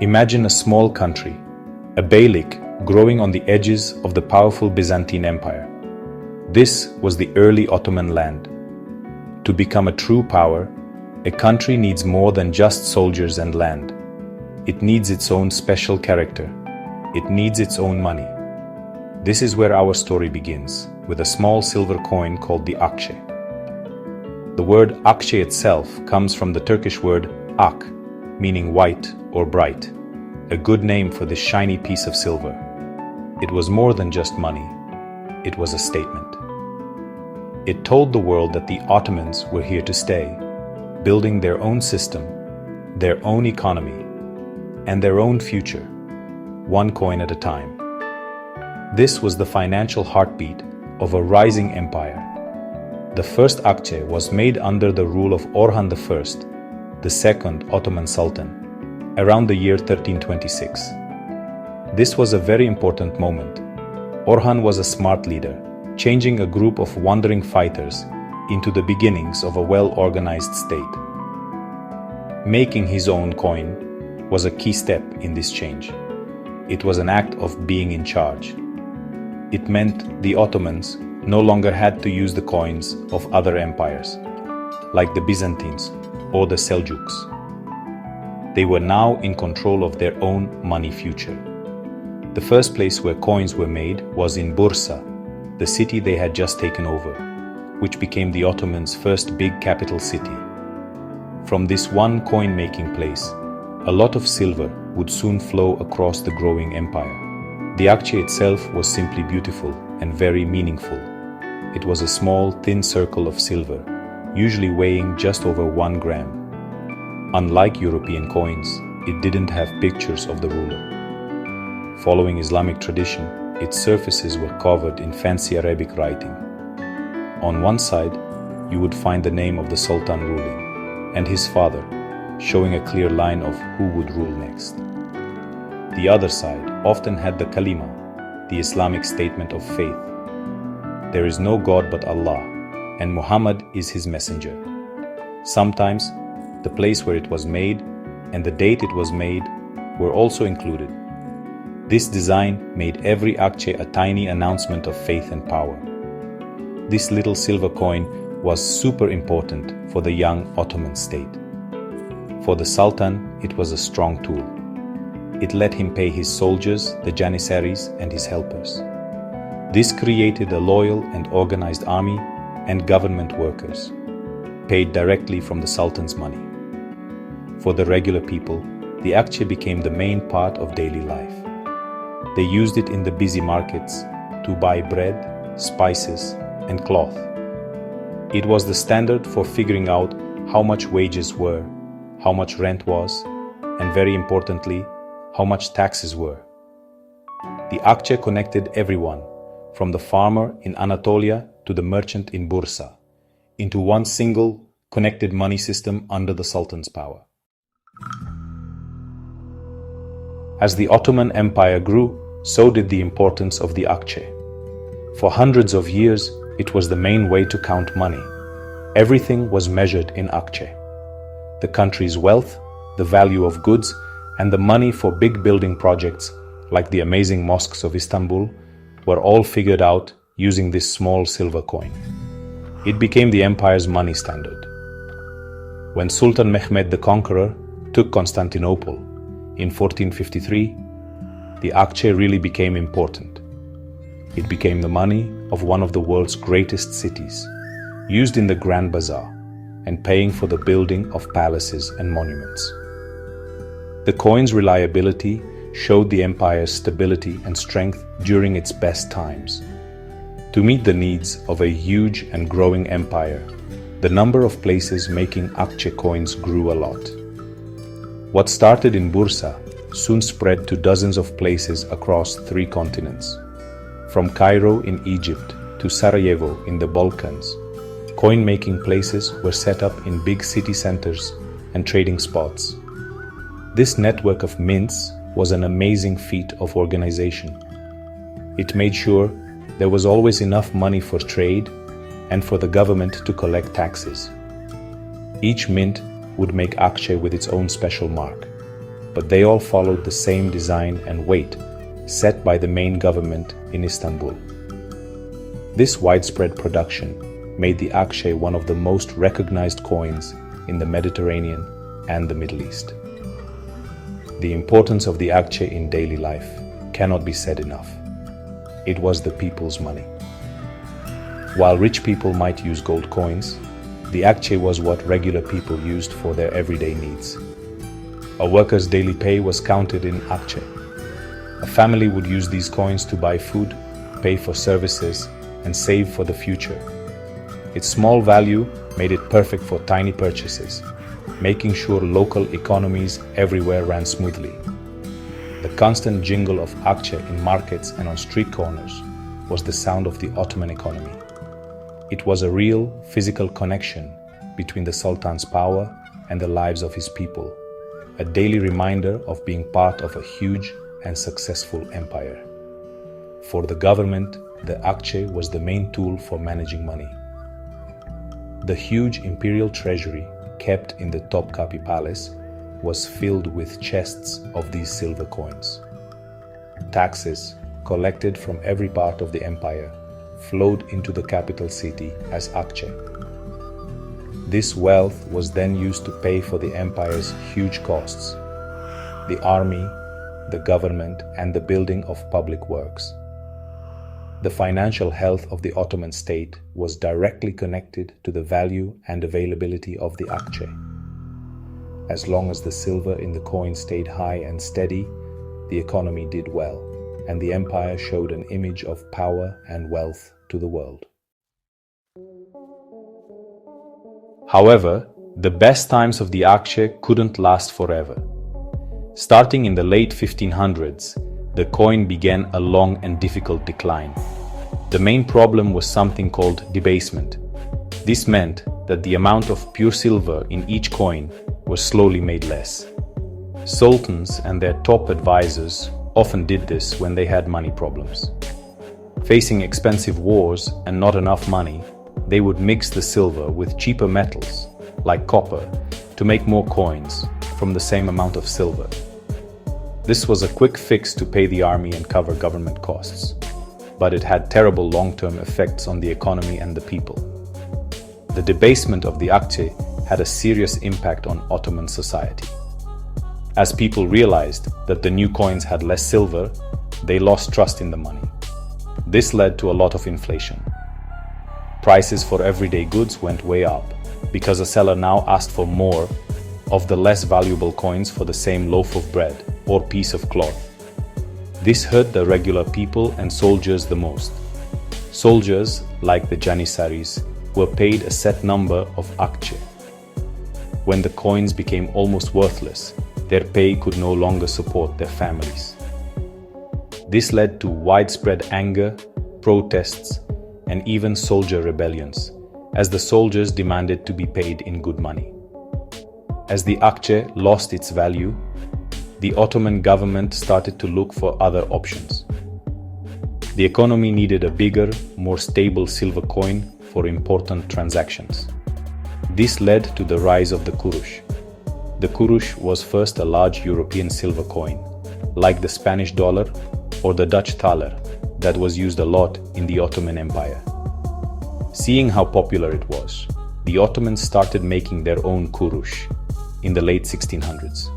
Imagine a small country, a beylik growing on the edges of the powerful Byzantine Empire. This was the early Ottoman land. To become a true power, a country needs more than just soldiers and land. It needs its own special character. It needs its own money. This is where our story begins, with a small silver coin called the Akce. The word Akce itself comes from the Turkish word ak, meaning white or bright, a good name for this shiny piece of silver. It was more than just money. It was a statement. It told the world that the Ottomans were here to stay, building their own system, their own economy, and their own future, one coin at a time. This was the financial heartbeat of a rising empire. The first Akce was made under the rule of Orhan I, the second Ottoman Sultan, around the year 1326. This was a very important moment. Orhan was a smart leader, changing a group of wandering fighters into the beginnings of a well-organized state. Making his own coin was a key step in this change. It was an act of being in charge. It meant the Ottomans no longer had to use the coins of other empires, like the Byzantines or the Seljuks. They were now in control of their own money future. The first place where coins were made was in Bursa, the city they had just taken over, which became the Ottomans' first big capital city. From this one coin-making place, a lot of silver would soon flow across the growing empire. The Akce itself was simply beautiful and very meaningful. It was a small, thin circle of silver, usually weighing just over 1 gram. Unlike European coins, it didn't have pictures of the ruler. Following Islamic tradition, its surfaces were covered in fancy Arabic writing. On one side, you would find the name of the Sultan ruling, and his father, showing a clear line of who would rule next. The other side often had the kalima, the Islamic statement of faith. There is no God but Allah, and Muhammad is his messenger. Sometimes, the place where it was made and the date it was made were also included. This design made every Akce a tiny announcement of faith and power. This little silver coin was super important for the young Ottoman state. For the Sultan, it was a strong tool. It let him pay his soldiers, the Janissaries, and his helpers. This created a loyal and organized army and government workers, paid directly from the Sultan's money. For the regular people, the Akce became the main part of daily life. They used it in the busy markets to buy bread, spices, and cloth. It was the standard for figuring out how much wages were, how much rent was, and very importantly, how much taxes were. The Akce connected everyone, from the farmer in Anatolia to the merchant in Bursa, into one single, connected money system under the Sultan's power. As the Ottoman Empire grew, so did the importance of the Akce. For hundreds of years, it was the main way to count money. Everything was measured in Akce. The country's wealth, the value of goods, and the money for big building projects, like the amazing mosques of Istanbul, were all figured out using this small silver coin. It became the empire's money standard. When Sultan Mehmed the Conqueror took Constantinople in 1453, the Akce really became important. It became the money of one of the world's greatest cities, used in the Grand Bazaar and paying for the building of palaces and monuments. The coin's reliability showed the empire's stability and strength during its best times. To meet the needs of a huge and growing empire, the number of places making Akce coins grew a lot. What started in Bursa soon spread to dozens of places across 3 continents. From Cairo in Egypt to Sarajevo in the Balkans, coin-making places were set up in big city centers and trading spots. This network of mints was an amazing feat of organization. It made sure there was always enough money for trade and for the government to collect taxes. Each mint would make Akce with its own special mark. but they all followed the same design and weight set by the main government in Istanbul. This widespread production made the Akce one of the most recognized coins in the Mediterranean and the Middle East. The importance of the Akce in daily life cannot be said enough. It was the people's money. While rich people might use gold coins, the Akce was what regular people used for their everyday needs. A worker's daily pay was counted in Akce. A family would use these coins to buy food, pay for services, and save for the future. Its small value made it perfect for tiny purchases, making sure local economies everywhere ran smoothly. The constant jingle of Akce in markets and on street corners was the sound of the Ottoman economy. It was a real, physical connection between the Sultan's power and the lives of his people, a daily reminder of being part of a huge and successful empire. For the government, the Akce was the main tool for managing money. The huge imperial treasury kept in the Topkapi Palace was filled with chests of these silver coins. Taxes, collected from every part of the empire, flowed into the capital city as Akce. This wealth was then used to pay for the empire's huge costs: the army, the government, and the building of public works. The financial health of the Ottoman state was directly connected to the value and availability of the Akce. As long as the silver in the coin stayed high and steady, the economy did well, and the empire showed an image of power and wealth to the world. However, the best times of the Akce couldn't last forever. Starting in the late 1500s, the coin began a long and difficult decline. The main problem was something called debasement. This meant that the amount of pure silver in each coin was slowly made less. Sultans and their top advisors often did this when they had money problems. Facing expensive wars and not enough money, they would mix the silver with cheaper metals, like copper, to make more coins from the same amount of silver. This was a quick fix to pay the army and cover government costs, but it had terrible long-term effects on the economy and the people. The debasement of the Akce had a serious impact on Ottoman society. As people realized that the new coins had less silver, they lost trust in the money. This led to a lot of inflation. Prices for everyday goods went way up because a seller now asked for more of the less valuable coins for the same loaf of bread or piece of cloth. This hurt the regular people and soldiers the most. Soldiers, like the Janissaries, were paid a set number of Akce. When the coins became almost worthless, their pay could no longer support their families. This led to widespread anger, protests, and even soldier rebellions, as the soldiers demanded to be paid in good money. As the Akce lost its value, the Ottoman government started to look for other options. The economy needed a bigger, more stable silver coin for important transactions. This led to the rise of the kurush. The kurush was first a large European silver coin, like the Spanish dollar or the Dutch thaler, that was used a lot in the Ottoman Empire. Seeing how popular it was, the Ottomans started making their own kurush in the late 1600s.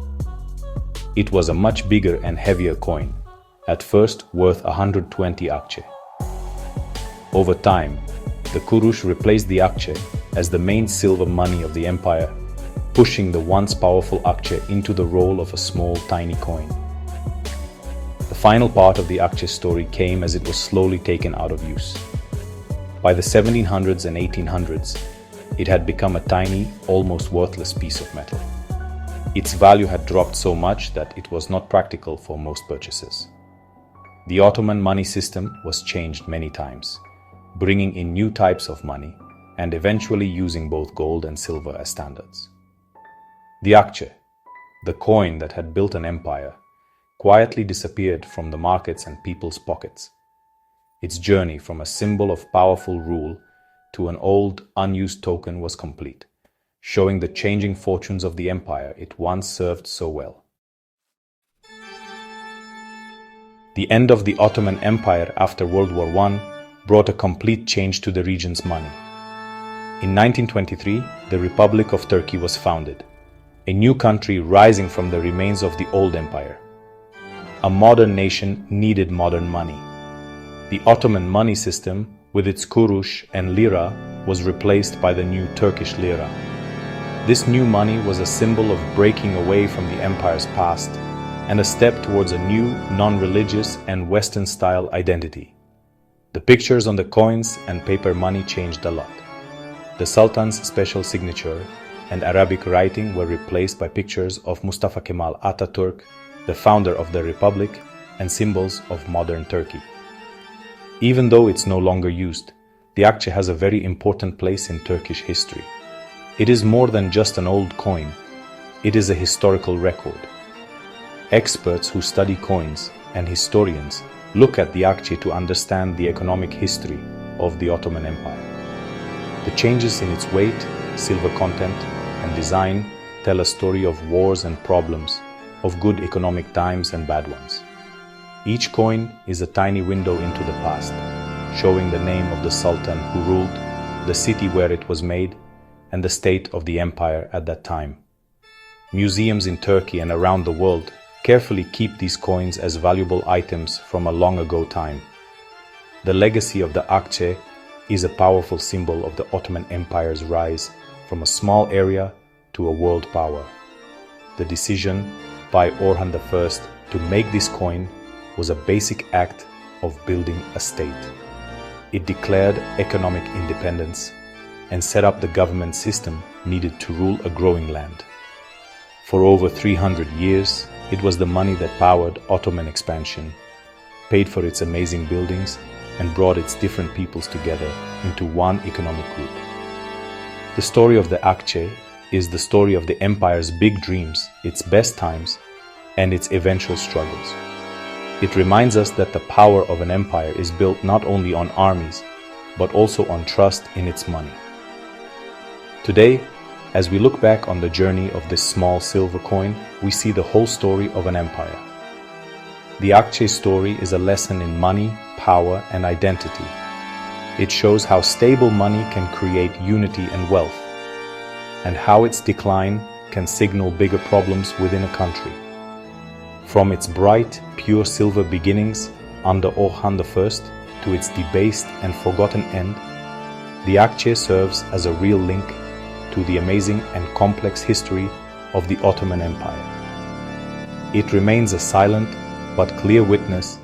It was a much bigger and heavier coin, at first worth 120 Akce. Over time, the kurush replaced the Akce as the main silver money of the empire, pushing the once powerful Akce into the role of a small, tiny coin. The final part of the Akce story came as it was slowly taken out of use. By the 1700s and 1800s, it had become a tiny, almost worthless piece of metal. Its value had dropped so much that it was not practical for most purchases. The Ottoman money system was changed many times, bringing in new types of money and eventually using both gold and silver as standards. The Akce, the coin that had built an empire, quietly disappeared from the markets and people's pockets. Its journey from a symbol of powerful rule to an old, unused token was complete, showing the changing fortunes of the empire it once served so well. The end of the Ottoman Empire after World War I brought a complete change to the region's money. In 1923, the Republic of Turkey was founded, a new country rising from the remains of the old empire. A modern nation needed modern money. The Ottoman money system, with its kurush and lira, was replaced by the new Turkish lira. This new money was a symbol of breaking away from the empire's past and a step towards a new, non-religious and Western-style identity. The pictures on the coins and paper money changed a lot. The Sultan's special signature and Arabic writing were replaced by pictures of Mustafa Kemal Atatürk, the founder of the Republic, and symbols of modern Turkey. Even though it's no longer used, the Akce has a very important place in Turkish history. It is more than just an old coin. It is a historical record. Experts who study coins and historians look at the Akce to understand the economic history of the Ottoman Empire. The changes in its weight, silver content, and design tell a story of wars and problems, of good economic times and bad ones. Each coin is a tiny window into the past, showing the name of the Sultan who ruled, the city where it was made, and the state of the empire at that time. Museums in Turkey and around the world carefully keep these coins as valuable items from a long ago time. The legacy of the Akce is a powerful symbol of the Ottoman Empire's rise from a small area to a world power. The decision by Orhan I to make this coin was a basic act of building a state. It declared economic independence and set up the government system needed to rule a growing land. For over 300 years, it was the money that powered Ottoman expansion, paid for its amazing buildings, and brought its different peoples together into one economic group. The story of the Akce is the story of the empire's big dreams, its best times, and its eventual struggles. It reminds us that the power of an empire is built not only on armies, but also on trust in its money. Today, as we look back on the journey of this small silver coin, we see the whole story of an empire. The Akce story is a lesson in money, power, and identity. It shows how stable money can create unity and wealth, and how its decline can signal bigger problems within a country. From its bright, pure silver beginnings under Orhan I to its debased and forgotten end, the Akce serves as a real link to the amazing and complex history of the Ottoman Empire. It remains a silent but clear witness